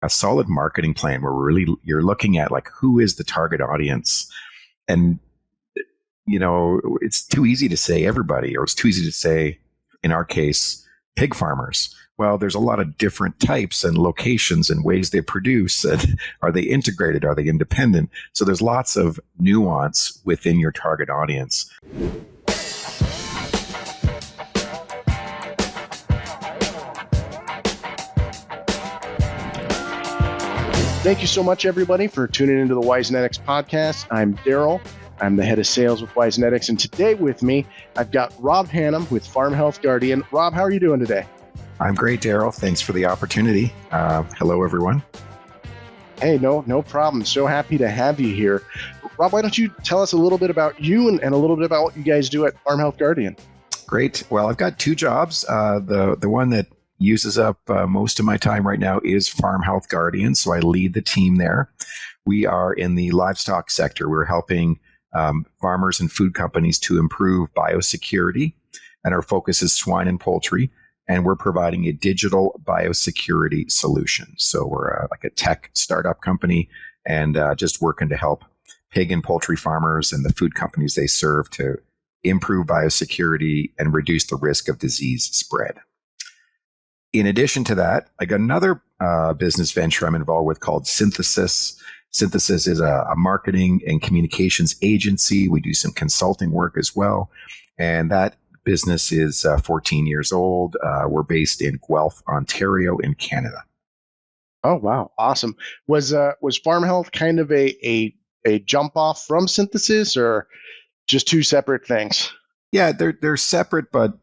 a solid marketing plan where you're looking at like who is the target audience. And it's too easy to say everybody, or it's too easy to say, in our case, pig farmers. Well, there's a lot of different types and locations and ways they produce. And are they integrated? Are they independent? So there's lots of nuance within your target audience. Thank you so much, everybody, for tuning into the Wisenetix Podcast. I'm Darryl. I'm the head of sales with Wisenetix, and today with me, I've got Rob Hannam with Farm Health Guardian. Rob, how are you doing today? I'm great, Darryl. Thanks for the opportunity. Hello, everyone. Hey, no problem. So happy to have you here. Rob, why don't you tell us a little bit about you and a little bit about what you guys do at Farm Health Guardian? Great. Well, I've got two jobs. The one that uses up most of my time right now is Farm Health Guardian, so I lead the team there. We are in the livestock sector. We're helping farmers and food companies to improve biosecurity, and our focus is swine and poultry, and we're providing a digital biosecurity solution. So we're like a tech startup company and just working to help pig and poultry farmers and the food companies they serve to improve biosecurity and reduce the risk of disease spread. In addition to that, I got another business venture I'm involved with called Synthesis. Synthesis is a marketing and communications agency. We do some consulting work as well. And that business is 14 years old. We're based in Guelph, Ontario in Canada. Oh, wow. Awesome. Was Farm Health kind of a jump off from Synthesis, or just two separate things? Yeah, they're separate, but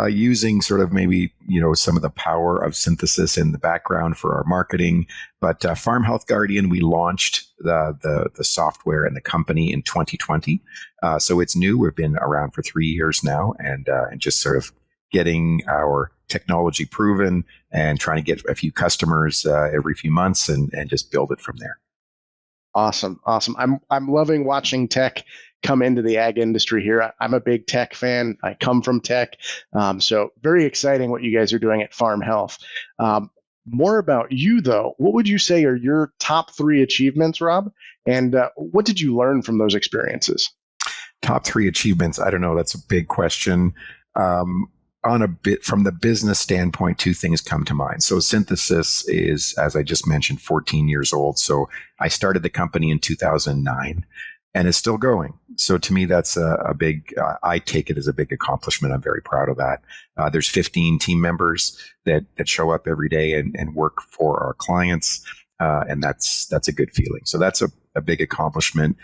using sort of maybe, some of the power of Synthesis in the background for our marketing. But Farm Health Guardian, we launched the software and the company in 2020. So it's new. We've been around for 3 years now, and just sort of getting our technology proven and trying to get a few customers every few months and just build it from there. Awesome. I'm loving watching tech come into the ag industry here. I'm a big tech fan. I come from tech. So very exciting what you guys are doing at Farm Health. More about you, though. What would you say are your top 3 achievements, Rob? And what did you learn from those experiences? Top 3 achievements. I don't know. That's a big question. From the business standpoint, 2 things come to mind. So Synthesis is, as I just mentioned, 14 years old. So I started the company in 2009 and it's still going. So to me, that's a big, I take it as a big accomplishment. I'm very proud of that. There's 15 team members that show up every day and work for our clients. And that's a good feeling. So that's a big accomplishment.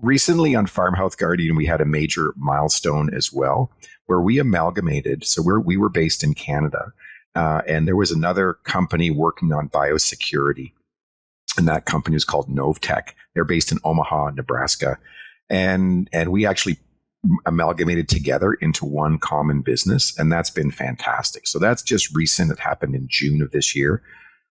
Recently on Farm Health Guardian, we had a major milestone as well, where we amalgamated. So we were based in Canada, and there was another company working on biosecurity, and that company was called Novetech. They're based in Omaha, Nebraska, and we actually amalgamated together into one common business, and that's been fantastic. So that's just recent. It happened in June of this year.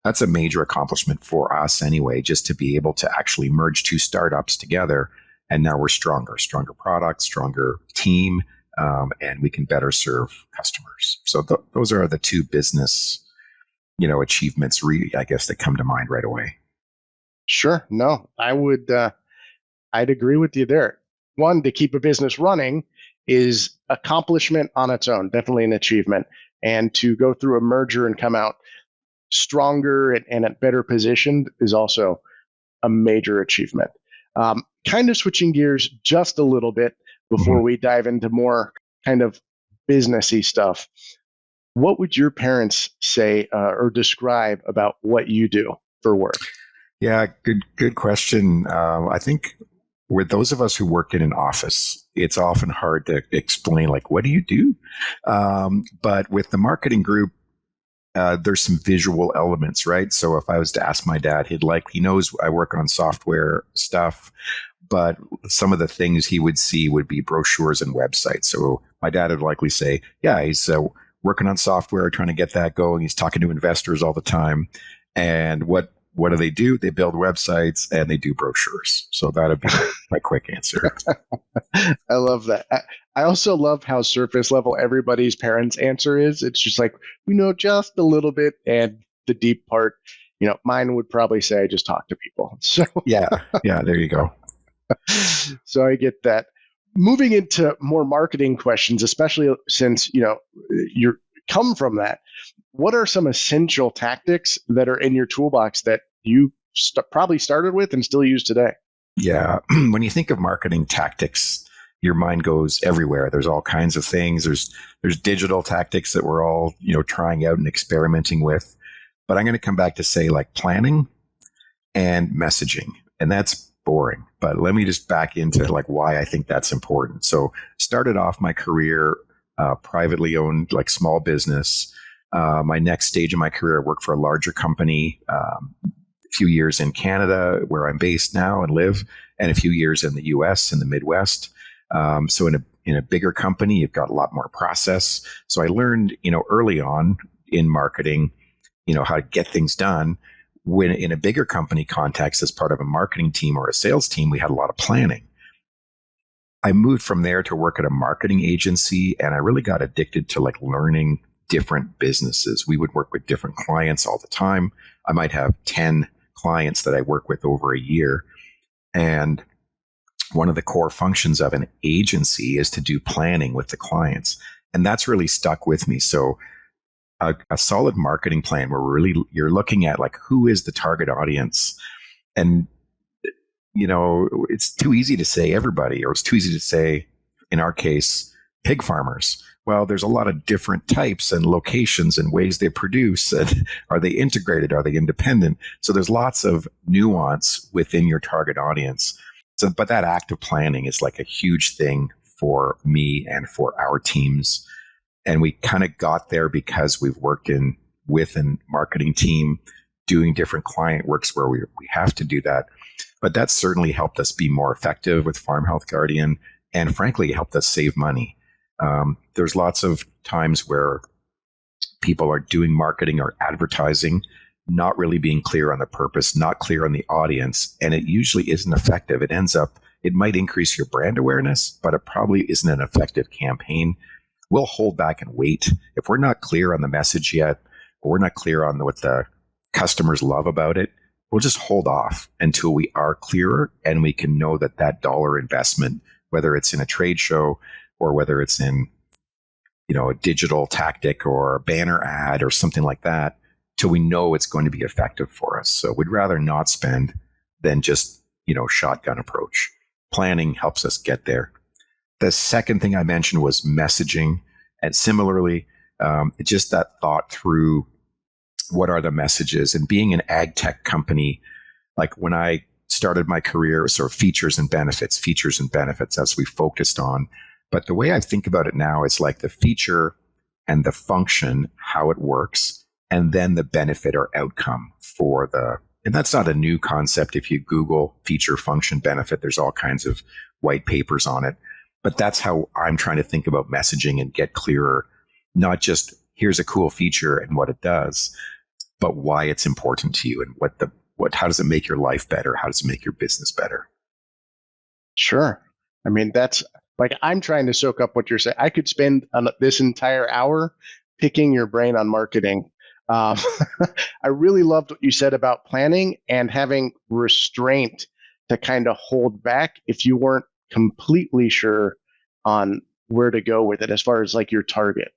That's a major accomplishment for us anyway, just to be able to actually merge 2 startups together. And now we're stronger product, stronger team, and we can better serve customers. So those are the 2 business, achievements, really, I guess, that come to mind right away. Sure. No, I'd agree with you there. One, to keep a business running is accomplishment on its own, definitely an achievement. And to go through a merger and come out stronger and at better positioned is also a major achievement. Kind of switching gears just a little bit before we dive into more kind of businessy stuff. What would your parents say or describe about what you do for work? Yeah, good question. I think with those of us who work in an office, it's often hard to explain, like, what do you do? But with the marketing group, there's some visual elements, right? So if I was to ask my dad, he knows I work on software stuff, but some of the things he would see would be brochures and websites. So my dad would likely say, yeah, he's working on software, trying to get that going. He's talking to investors all the time. And what do? They build websites and they do brochures. So that'd be my quick answer. I love that. I also love how surface level everybody's parents' answer is. It's just like, we know just a little bit, and the deep part Mine would probably say just talk to people. So Yeah. Yeah. There you go. so I get that. Moving into more marketing questions, especially since you come from that, what are some essential tactics that are in your toolbox that you probably started with and still use today? Yeah. When you think of marketing tactics, your mind goes everywhere. There's all kinds of things. There's digital tactics that we're all, trying out and experimenting with. But I'm going to come back to say like planning and messaging. And that's boring. But let me just back into like why I think that's important. So started off my career privately owned, like small business. My next stage of my career, I worked for a larger company, a few years in Canada, where I'm based now and live, and a few years in the US in the Midwest. So in a bigger company, you've got a lot more process. So I learned, early on in marketing, how to get things done. When in a bigger company context, as part of a marketing team or a sales team, we had a lot of planning. I moved from there to work at a marketing agency, and I really got addicted to like learning different businesses. We would work with different clients all the time. I might have 10 clients that I work with over a year. And one of the core functions of an agency is to do planning with the clients. And that's really stuck with me. So a solid marketing plan where you're looking at like who is the target audience, and it's too easy to say everybody, or it's too easy to say, in our case, pig farmers. Well, there's a lot of different types and locations and ways they produce. And are they integrated? Are they independent? So there's lots of nuance within your target audience. So, but that active planning is like a huge thing for me and for our teams. And we kind of got there because we've worked with a marketing team doing different client works where we have to do that. But that certainly helped us be more effective with Farm Health Guardian, and frankly, helped us save money. There's lots of times where people are doing marketing or advertising, not really being clear on the purpose, not clear on the audience, and it usually isn't effective. It might increase your brand awareness, but it probably isn't an effective campaign. We'll hold back and wait. If we're not clear on the message yet, or we're not clear on what the customers love about it, we'll just hold off until we are clearer and we can know that dollar investment, whether it's in a trade show or whether it's in, a digital tactic or a banner ad or something like that, till we know it's going to be effective for us. So we'd rather not spend than just, shotgun approach. Planning helps us get there. The second thing I mentioned was messaging. And similarly, just that thought through what are the messages, and being an ag tech company, like when I started my career, sort of features and benefits as we focused on. But the way I think about it now is like the feature and the function, how it works, and then the benefit or outcome and that's not a new concept. If you Google feature, function, benefit, there's all kinds of white papers on it. But that's how I'm trying to think about messaging and get clearer, not just here's a cool feature and what it does, but why it's important to you and how does it make your life better? How does it make your business better? Sure. I mean, that's like, I'm trying to soak up what you're saying. I could spend this entire hour picking your brain on marketing. I really loved what you said about planning and having restraint to kind of hold back if you weren't completely sure on where to go with it as far as like your target.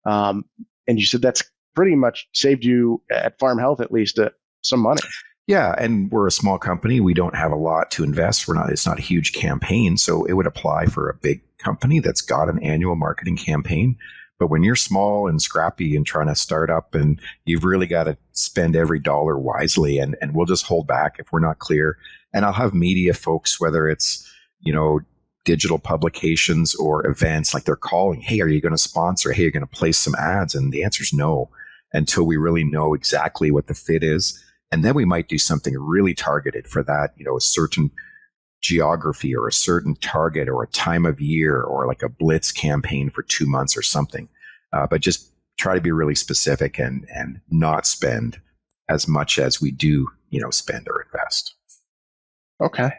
And you said that's pretty much saved you at Farm Health, at least, some money. Yeah, and we're a small company. We don't have a lot to invest. It's not a huge campaign, so it would apply for a big company that's got an annual marketing campaign. But when you're small and scrappy and trying to start up, and you've really got to spend every dollar wisely, and we'll just hold back if we're not clear. And I'll have media folks, whether it's, digital publications or events, like they're calling, hey, are you going to sponsor? Hey, you're going to place some ads? And the answer is no, until we really know exactly what the fit is. And then we might do something really targeted for that, a certain geography or a certain target or a time of year, or like a blitz campaign for 2 months or something. But just try to be really specific and not spend as much as we do, spend or invest. Okay.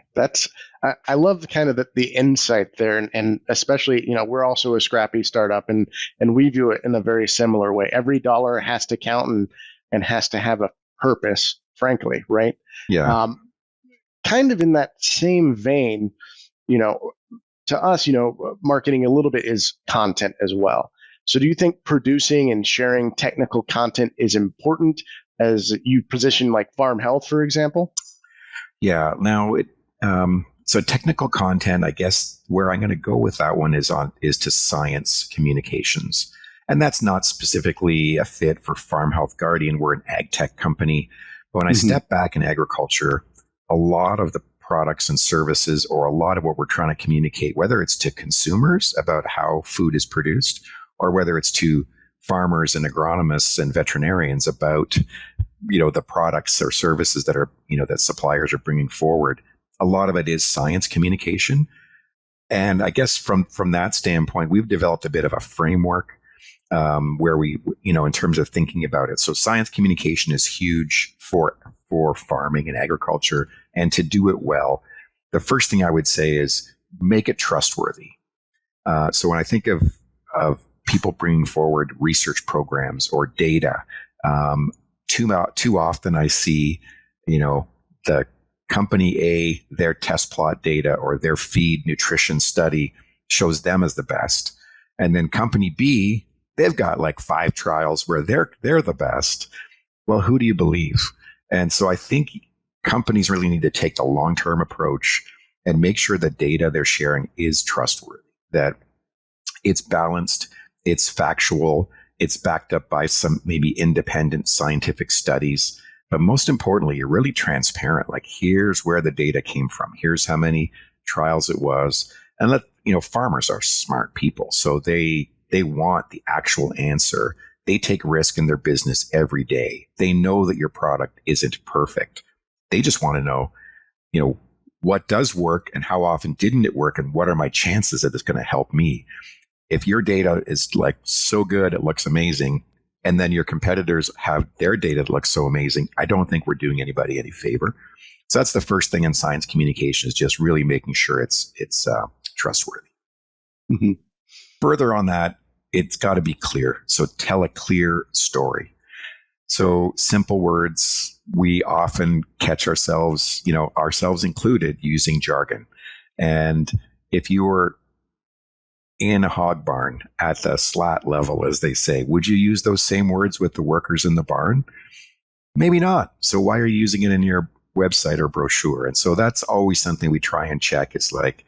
I love the insight there. And especially, we're also a scrappy startup, and we view it in a very similar way. Every dollar has to count and has to have a purpose frankly, right? Yeah. Kind of in that same vein, you know, to us, marketing a little bit is content as well. So do you think producing and sharing technical content is important as you position like farm health, for example? Yeah. Now, so technical content, I guess where I'm going to go with that one is to science communications. And that's not specifically a fit for Farm Health Guardian. We're an ag tech company. But when I step back in agriculture, a lot of the products and services, or a lot of what we're trying to communicate, whether it's to consumers about how food is produced, or whether it's to farmers and agronomists and veterinarians about the products or services that are that suppliers are bringing forward, a lot of it is science communication. And I guess from that standpoint, we've developed a bit of a framework where we, in terms of thinking about it. So science communication is huge for farming and agriculture. And to do it well, the first thing I would say is make it trustworthy. So when I think of people bringing forward research programs or data, too often I see, the company A, their test plot data or their feed nutrition study shows them as the best. And then company B, they've got like 5 trials where they're the best. Well, who do you believe? And so I think companies really need to take the long-term approach and make sure the data they're sharing is trustworthy, that it's balanced, it's factual, it's backed up by some maybe independent scientific studies. But most importantly, you're really transparent. Like, here's where the data came from. Here's how many trials it was. And farmers are smart people. So they want the actual answer. They take risk in their business every day. They know that your product isn't perfect. They just want to know, what does work and how often didn't it work and what are my chances that it's going to help me? If your data is like so good, it looks amazing, and then your competitors have their data that looks so amazing, I don't think we're doing anybody any favor. So that's the first thing in science communication, is just really making sure it's trustworthy. Mm-hmm. Further on that, it's got to be clear. So tell a clear story. So simple words, we often catch ourselves, ourselves included, using jargon. And if you were in a hog barn at the slat level, as they say, would you use those same words with the workers in the barn? Maybe not. So why are you using it in your website or brochure? And so that's always something we try and check. It's like,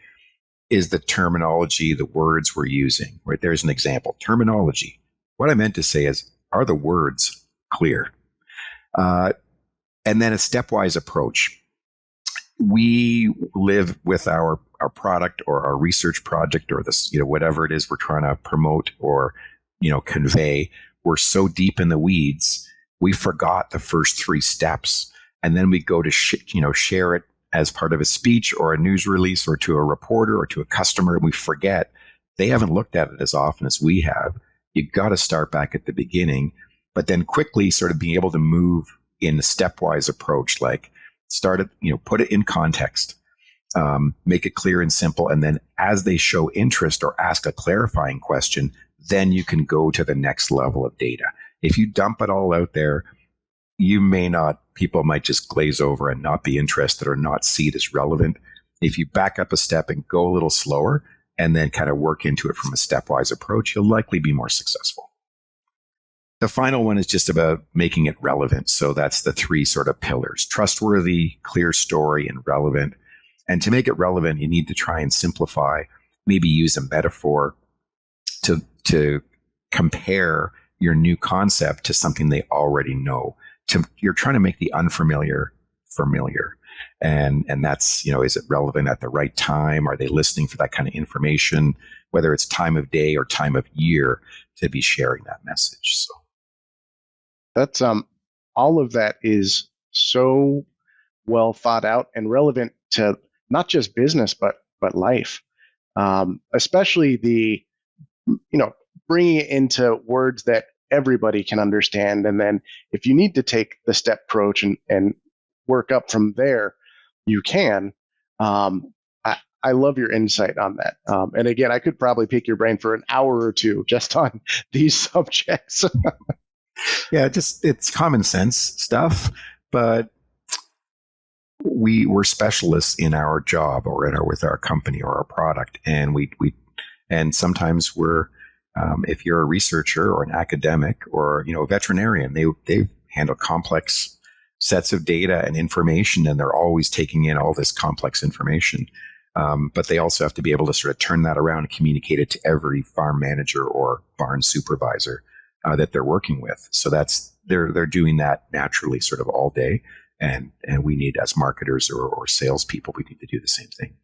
is the terminology, the words we're using, right? There's an example. Terminology. What I meant to say is, are the words clear? And then a stepwise approach. We live with our product or our research project or this, whatever it is we're trying to promote or, convey. We're so deep in the weeds, we forgot the first 3 steps. And then we go to, share it as part of a speech or a news release or to a reporter or to a customer. And we forget they haven't looked at it as often as we have. You've got to start back at the beginning, but then quickly sort of being able to move in a stepwise approach, like start it, put it in context, make it clear and simple. And then as they show interest or ask a clarifying question, then you can go to the next level of data. If you dump it all out there, people might just glaze over and not be interested or not see it as relevant. If you back up a step and go a little slower and then kind of work into it from a stepwise approach, you'll likely be more successful. The final one is just about making it relevant. So that's the 3 sort of pillars: trustworthy, clear story, and relevant. And to make it relevant, you need to try and simplify, maybe use a metaphor to compare your new concept to something they already know. You're trying to make the unfamiliar familiar. And that's, is it relevant at the right time? Are they listening for that kind of information, whether it's time of day or time of year, to be sharing that message? So that's all of that is so well thought out and relevant to not just business but life, especially the bringing it into words that everybody can understand. And then if you need to take the step approach and work up from there, you can. I love your insight on that. And again, I could probably pick your brain for an hour or 2 just on these subjects. yeah, it's common sense stuff, but we're specialists in our job or with our company or our product, and and sometimes we're if you're a researcher or an academic or a veterinarian, they handle complex sets of data and information, and they're always taking in all this complex information. But they also have to be able to sort of turn that around and communicate it to every farm manager or barn supervisor that they're working with. So they're doing that naturally, sort of all day. And we need, as marketers or salespeople, we need to do the same thing.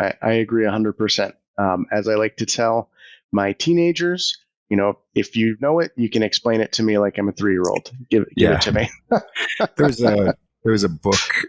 I agree 100%. As I like to tell my teenagers, if you know it, you can explain it to me like I'm a 3-year-old. Give it to me. There was a book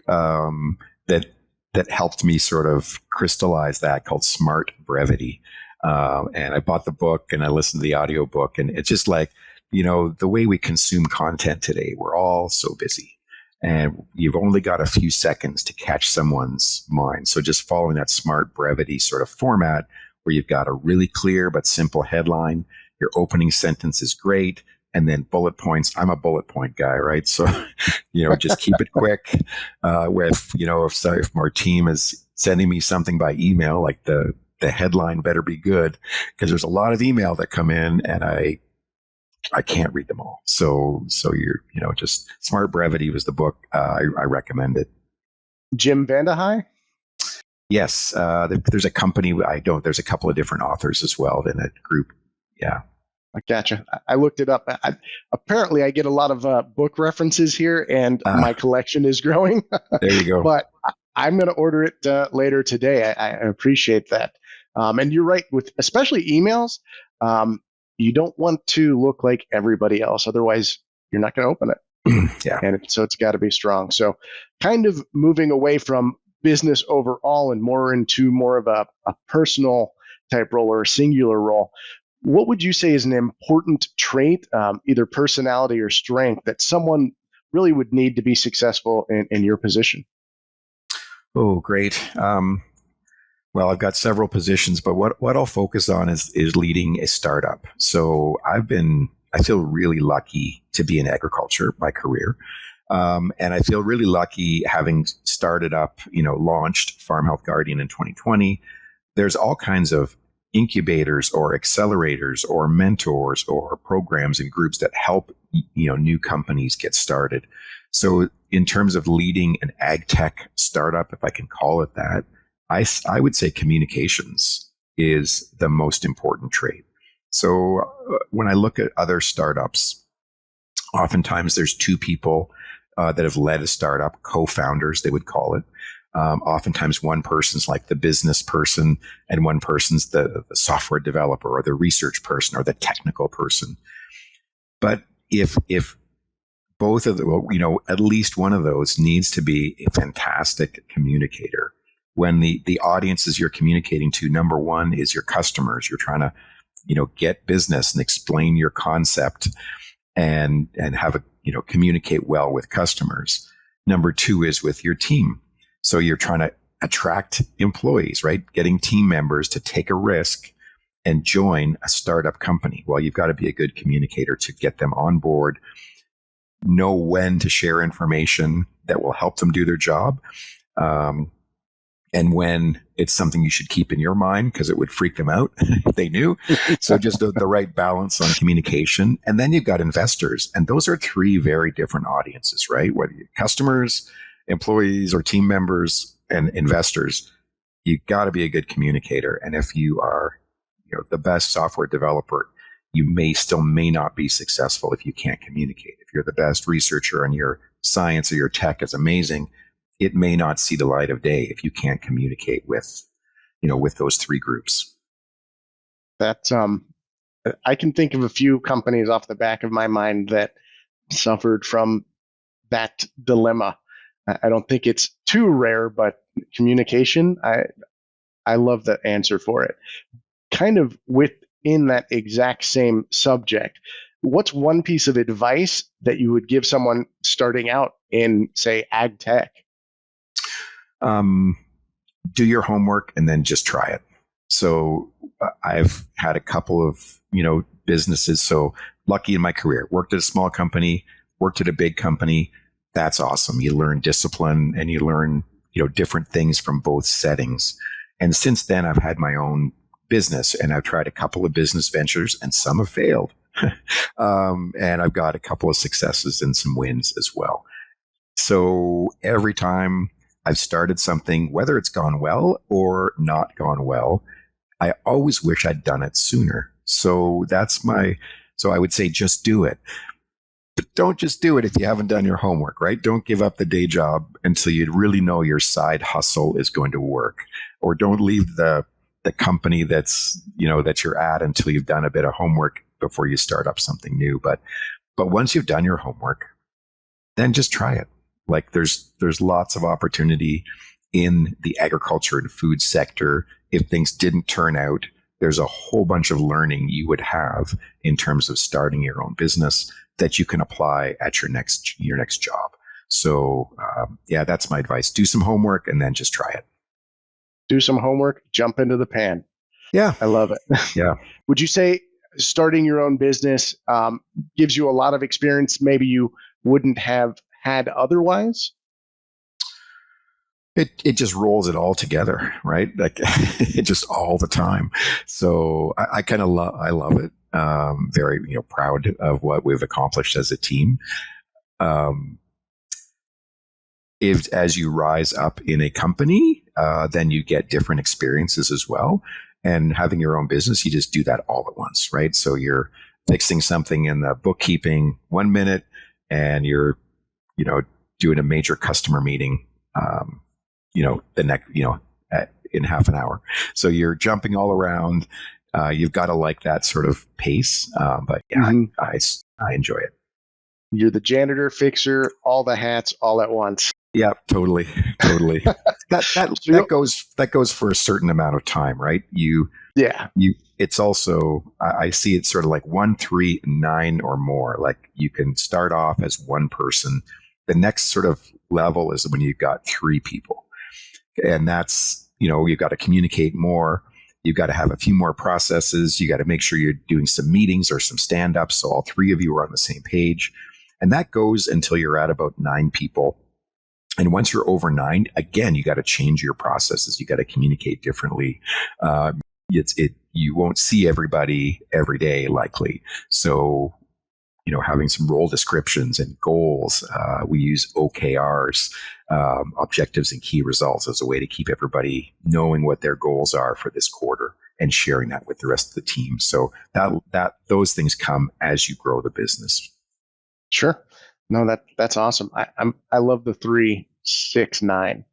that helped me sort of crystallize that, called Smart Brevity. And I bought the book and I listened to the audiobook, and it's just like, the way we consume content today, we're all so busy. And you've only got a few seconds to catch someone's mind. So just following that smart brevity sort of format, where you've got a really clear but simple headline, your opening sentence is great, and then bullet points. I'm a bullet point guy, right? So, just keep it quick. If our team is sending me something by email, like the headline better be good, because there's a lot of email that come in, and I can't read them all. So you're, just Smart Brevity was the book. I recommend it. Jim Vandehei? Yes. There's a company. There's a couple of different authors as well in a group. Yeah. I gotcha. I looked it up. Apparently I get a lot of book references here, and my collection is growing. There you go. But I'm going to order it later today. I appreciate that. And you're right, with especially emails. You don't want to look like everybody else. Otherwise, you're not going to open it. Yeah. And so it's got to be strong. So kind of moving away from business overall and more into more of a personal type role or a singular role. What would you say is an important trait, either personality or strength, that someone really would need to be successful in your position? Oh, great. Well, I've got several positions, but what I'll focus on is leading a startup. So I feel really lucky to be in agriculture, my career. And I feel really lucky having started up, launched Farm Health Guardian in 2020. There's all kinds of incubators or accelerators or mentors or programs and groups that help, new companies get started. So in terms of leading an ag tech startup, if I can call it that, I would say communications is the most important trait. So when I look at other startups, oftentimes there's 2 people that have led a startup, co-founders, they would call it. Oftentimes one person's like the business person, and one person's the software developer or the research person or the technical person. But if both of them, at least one of those needs to be a fantastic communicator. When the audiences you're communicating to, number one, is your customers. You're trying to, get business and explain your concept and have communicate well with customers. Number 2 is with your team. So you're trying to attract employees, right? Getting team members to take a risk and join a startup company. Well, you've got to be a good communicator to get them on board, know when to share information that will help them do their job. And when it's something you should keep in your mind, because it would freak them out if they knew. So just the right balance on communication. And then you've got investors. And those are 3 very different audiences, right? Whether you're customers, employees, or team members and investors, you've got to be a good communicator. And if you are the best software developer, you may not be successful if you can't communicate. If you're the best researcher and your science or your tech is amazing, it may not see the light of day if you can't communicate with those 3 groups. That's I can think of a few companies off the back of my mind that suffered from that dilemma. I don't think it's too rare, but communication, I love the answer for it. Kind of within that exact same subject, what's one piece of advice that you would give someone starting out in, say, ag tech? Do your homework and then just try it. So I've had a couple of, businesses. So lucky in my career, worked at a small company, worked at a big company, That's awesome. You learn discipline and you learn, different things from both settings. And since then, I've had my own business and I've tried a couple of business ventures and some have failed. And I've got a couple of successes and some wins as well. So every time I've started something, whether it's gone well or not gone well, I always wish I'd done it sooner. So so I would say just do it. But don't just do it if you haven't done your homework, right? Don't give up the day job until you really know your side hustle is going to work. Or don't leave the company that you're at until you've done a bit of homework before you start up something new. But once you've done your homework, then just try it. Like there's lots of opportunity in the agriculture and food sector. If things didn't turn out, there's a whole bunch of learning you would have in terms of starting your own business that you can apply at your next job. So that's my advice. Do some homework and then just try it. Do some homework, jump into the pan. Yeah. I love it. Yeah. Would you say starting your own business gives you a lot of experience maybe you wouldn't have had otherwise? It just rolls it all together, right? Like it just all the time. So I kind of love it. Very proud of what we've accomplished as a team. If as you rise up in a company, then you get different experiences as well. And having your own business, you just do that all at once, right? So you're fixing something in the bookkeeping 1 minute, and you're doing a major customer meeting. The next, in half an hour. So you're jumping all around. You've got to like that sort of pace. But yeah, I enjoy it. You're the janitor, fixer, all the hats, all at once. Yeah, totally. That goes for a certain amount of time, right? It's also, I see it sort of like 1, 3, 9 or more. Like you can start off as one person. The next sort of level is when you've got 3 people. And that's, you've got to communicate more. You've got to have a few more processes. You got to make sure you're doing some meetings or some stand-ups so all 3 of you are on the same page. And that goes until you're at about 9 people. And once you're over 9, again, you got to change your processes. You got to communicate differently. You won't see everybody every day, likely. So, having some role descriptions and goals. We use OKRs, objectives and key results, as a way to keep everybody knowing what their goals are for this quarter and sharing that with the rest of the team. So those things come as you grow the business. Sure. No, that's awesome. I love the 3, 6, 9.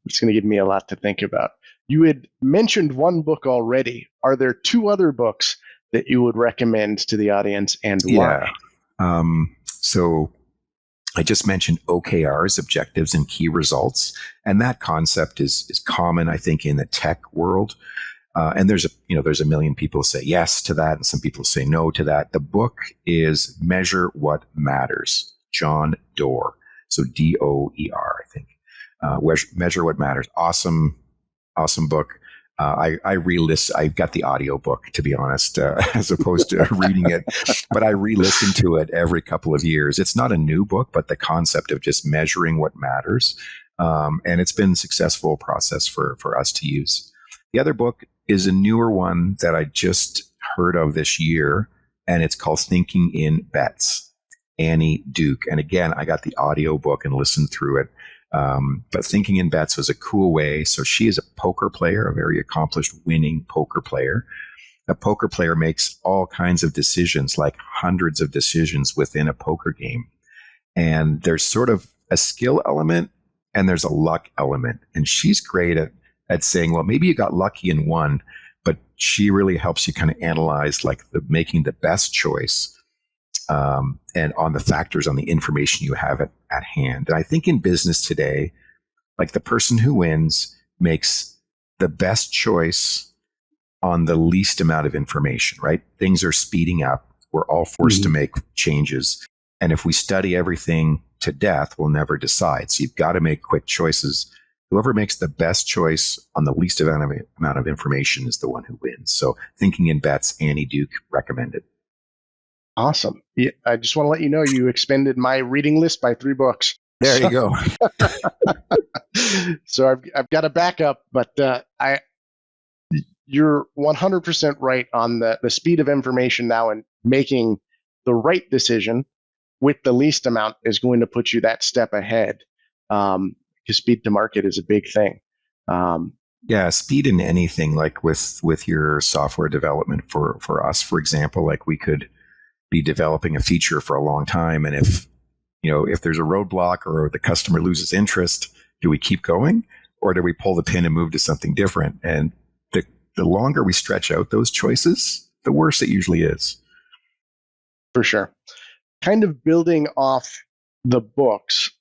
It's going to give me a lot to think about. You had mentioned one book already. Are there 2 other books that you would recommend to the audience, and why? So I just mentioned OKRs, objectives and key results, and that concept is common, I think, in the tech world. And there's a million people who say yes to that, and some people say no to that. The book is Measure What Matters, John Doerr. So Doer, I think. Measure What Matters. Awesome book. I re-listen. I've got the audio book, to be honest, as opposed to reading it, but I re-listen to it every couple of years. It's not a new book, but the concept of just measuring what matters. And it's been a successful process for us to use. The other book is a newer one that I just heard of this year, and it's called Thinking in Bets, Annie Duke. And again, I got the audio book and listened through it. But Thinking in Bets was a cool way. So she is a poker player, a very accomplished winning poker player. A poker player makes all kinds of decisions, like hundreds of decisions within a poker game. And there's sort of a skill element and there's a luck element. And she's great at saying, well, maybe you got lucky in one, but she really helps you kind of analyze like making the best choice. And on the factors, on the information you have at hand. And I think in business today, like the person who wins makes the best choice on the least amount of information, right? Things are speeding up. We're all forced to make changes. And if we study everything to death, we'll never decide. So you've got to make quick choices. Whoever makes the best choice on the least amount of information is the one who wins. So Thinking in Bets, Annie Duke, recommended. Awesome. Yeah, I just want to let you know you expanded my reading list by 3 books. There you go. So I've got a backup, but you're 100% right on the speed of information now, and making the right decision with the least amount is going to put you that step ahead. Because speed to market is a big thing. Yeah, speed in anything, like with your software development for us, for example, like we could be developing a feature for a long time, and if there's a roadblock or the customer loses interest, do we keep going or do we pull the pin and move to something different? And the longer we stretch out those choices, the worse it usually is. For sure. Kind of building off the books,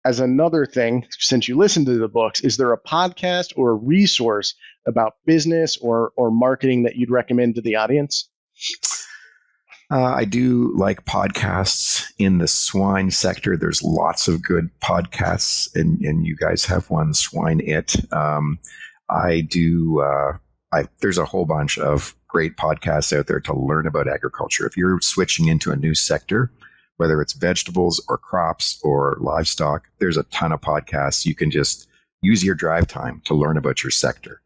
as another thing, since you listen to the books, is there a podcast or a resource about business or marketing that you'd recommend to the audience? I do like podcasts in the swine sector. There's lots of good podcasts, and you guys have one, Swine It. I do. There's a whole bunch of great podcasts out there to learn about agriculture. If you're switching into a new sector, whether it's vegetables or crops or livestock, there's a ton of podcasts. You can just use your drive time to learn about your sector.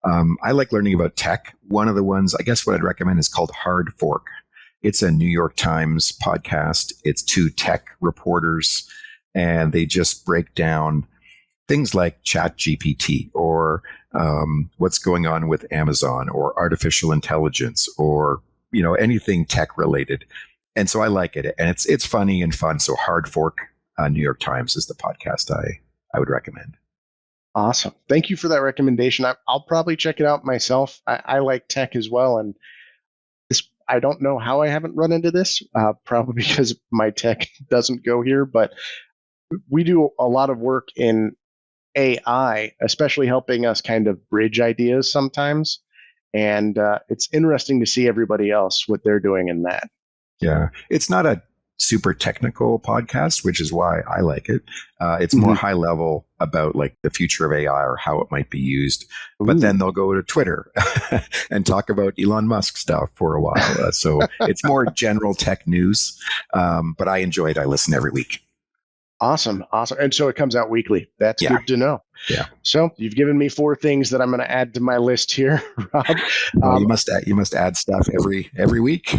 I like learning about tech. One of the ones, I guess what I'd recommend is called Hard Fork. It's a New York Times podcast. It's 2 tech reporters, and they just break down things like ChatGPT or what's going on with Amazon or artificial intelligence or anything tech related. And so I like it, and it's funny and fun. So Hard Fork, New York Times is the podcast I would recommend. Awesome. Thank you for that recommendation. I'll probably check it out myself. I like tech as well, and I don't know how I haven't run into this, probably because my tech doesn't go here, but we do a lot of work in AI, especially helping us kind of bridge ideas sometimes. And it's interesting to see everybody else, what they're doing in that. Yeah. It's not a super technical podcast, which is why I like it. It's more high level about like the future of AI or how it might be used. But then they'll go to Twitter and talk about Elon Musk stuff for a while. So it's more general tech news. But I enjoy it. I listen every week. Awesome. And so it comes out weekly. That's good to know. Yeah. So you've given me 4 things that I'm going to add to my list here, Rob. You must add stuff every week.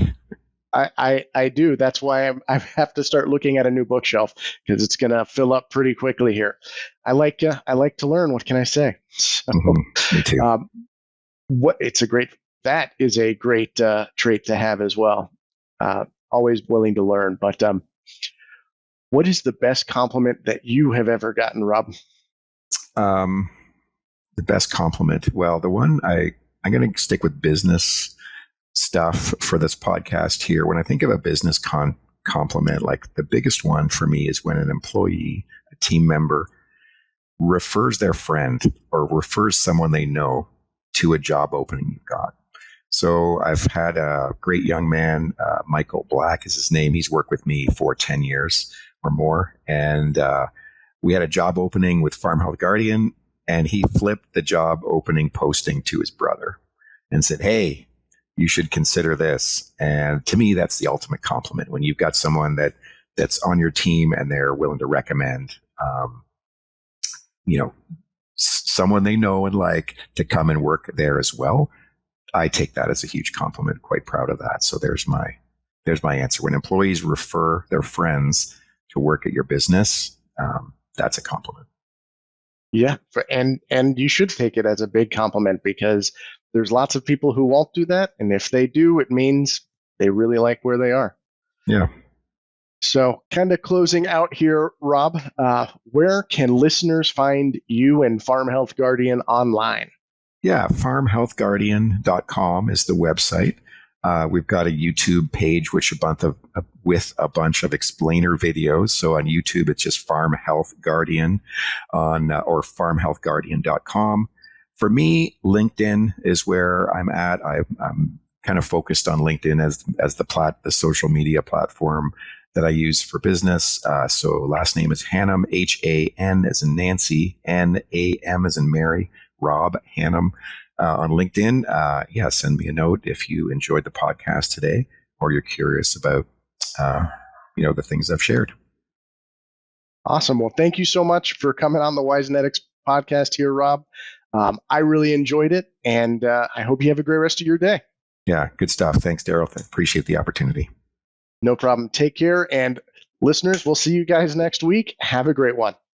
I do. That's why I have to start looking at a new bookshelf, because it's going to fill up pretty quickly here. I like to learn. What can I say? So, me too. That is a great trait to have as well. Always willing to learn. But what is the best compliment that you have ever gotten, Rob? The best compliment. Well, the one I'm going to stick with business stuff for this podcast here. When I think of a business compliment, like the biggest one for me is when an employee, a team member, refers their friend or refers someone they know to a job opening you've got. So I've had a great young man, Michael Black is his name. He's worked with me for 10 years or more. And we had a job opening with Farm Health Guardian, and he flipped the job opening posting to his brother and said, "Hey, you should consider this." And to me, that's the ultimate compliment when you've got someone that's on your team and they're willing to recommend, someone they know and like to come and work there as well. I take that as a huge compliment. Quite proud of that. So there's my answer. When employees refer their friends to work at your business, that's a compliment. Yeah, and you should take it as a big compliment, because there's lots of people who won't do that, and if they do, it means they really like where they are. Yeah. So, kind of closing out here, Rob, where can listeners find you and Farm Health Guardian online? Yeah, farmhealthguardian.com is the website. We've got a YouTube page with a bunch of explainer videos. So on YouTube, it's just Farm Health Guardian or farmhealthguardian.com. For me, LinkedIn is where I'm at. I'm kind of focused on LinkedIn as the social media platform that I use for business. So last name is Hannam, H-A-N as in Nancy, N-A-M as in Mary, Rob Hannam. On LinkedIn, send me a note if you enjoyed the podcast today. or you're curious about, the things I've shared. Awesome. Well, thank you so much for coming on the Wisenetix podcast here, Rob. I really enjoyed it, and I hope you have a great rest of your day. Yeah, good stuff. Thanks, Darryl. Appreciate the opportunity. No problem. Take care. And listeners, we'll see you guys next week. Have a great one.